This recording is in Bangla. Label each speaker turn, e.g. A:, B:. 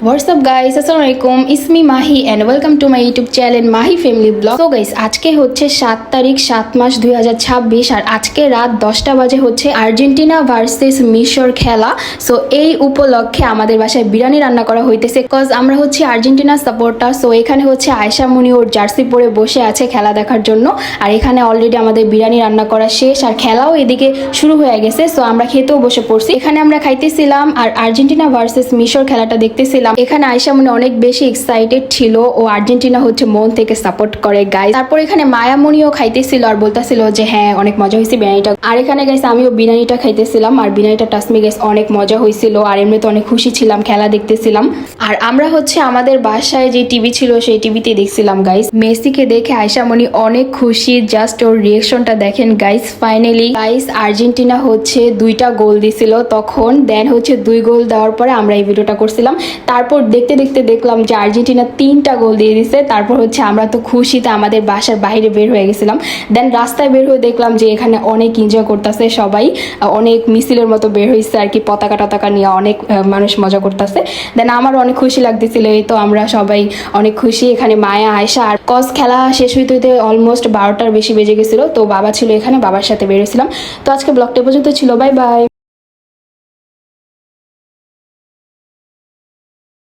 A: What's up guys, Assalamualaikum, it's me Mahi and welcome to my YouTube channel Mahi Family Vlog. So guys, আজকে হচ্ছে 7 তারিখ 7 মাস 2026 আর আজকে রাত 10টা বাজে হচ্ছে আর্জেন্টিনা ভার্সেস মিশর খেলা। সো এই উপলক্ষে আমাদের বাসায় বিরিয়ানি রান্না করা হইতেছে কজ আমরা হচ্ছে আর্জেন্টিনা সাপোর্টার। সো এখানে হচ্ছে আয়েশা মুনি ওর জার্সি পরে বসে আছে খেলা দেখার জন্য, আর এখানে অলরেডি আমাদের বিরিয়ানি রান্না করা শেষ আর খেলাও এদিকে শুরু হয়ে গেছে। সো আমরা খেতেও বসে পড়ছি, এখানে আমরা খাইতেছিলাম আর আর্জেন্টিনা ভার্সেস মিশর খেলাটা দেখতেছিলাম। এখানে আয়েশা মনে অনেক বেশি এক্সাইটেড ছিল, ও আর্জেন্টিনা হচ্ছে মন থেকে সাপোর্ট করে গাইস। তারপর এখানে মায়ামণিও খাইতেছিল আর বলতেছিল যে হ্যাঁ অনেক মজা হয়েছে বিরিয়ানিটা। আর এখানে গাইস আমিও বিরিয়ানিটা খাইতেছিলাম আর বিরিয়ানিটা টাসমি গাইস অনেক মজা হয়েছিল আর এমনিতে অনেক খুশি ছিলাম, খেলা দেখতেছিলাম। আর আমরা হচ্ছে আমাদের বাসায় যে টিভি ছিল সেই টিভিতে দেখছিলাম গাইস। মেসিকে দেখে আয়েশা মনি অনেক খুশি, জাস্ট ওর রিয়েকশনটা দেখেন গাইস। ফাইনালি গাইস আর্জেন্টিনা হচ্ছে 2টা গোল দিছিল তখন, দেন হচ্ছে 2 গোল দেওয়ার পরে আমরা এই ভিডিওটা করছিলাম। তারপর দেখতে দেখতে দেখলাম যে আর্জেন্টিনা 3টা গোল দিয়ে দিছে। তারপর হচ্ছে আমরা তো খুশিতে আমাদের বাসার বাইরে বের হয়ে গেছিলাম। দেন রাস্তায় বের হয়ে দেখলাম যে এখানে অনেক এনজয় করতেছে সবাই, অনেক মিছিলের মতো বের হয়েছে আর কি, পতাকা টতাকা নিয়ে অনেক মানুষ মজা করতেছে। দেন আমার অনেক খুশি লাগতেছিল, এই তো আমরা সবাই অনেক খুশি। এখানে মায়া আয়েশা আর কজ খেলা শেষ হইতে হইতে অলমোস্ট 12টার বেশি বেজে গেছিল। তো বাবা ছিল এখানে, বাবার সাথে বের হয়েছিলাম। তো আজকে ব্লগটা পর্যন্ত ছিল, বাই বাই।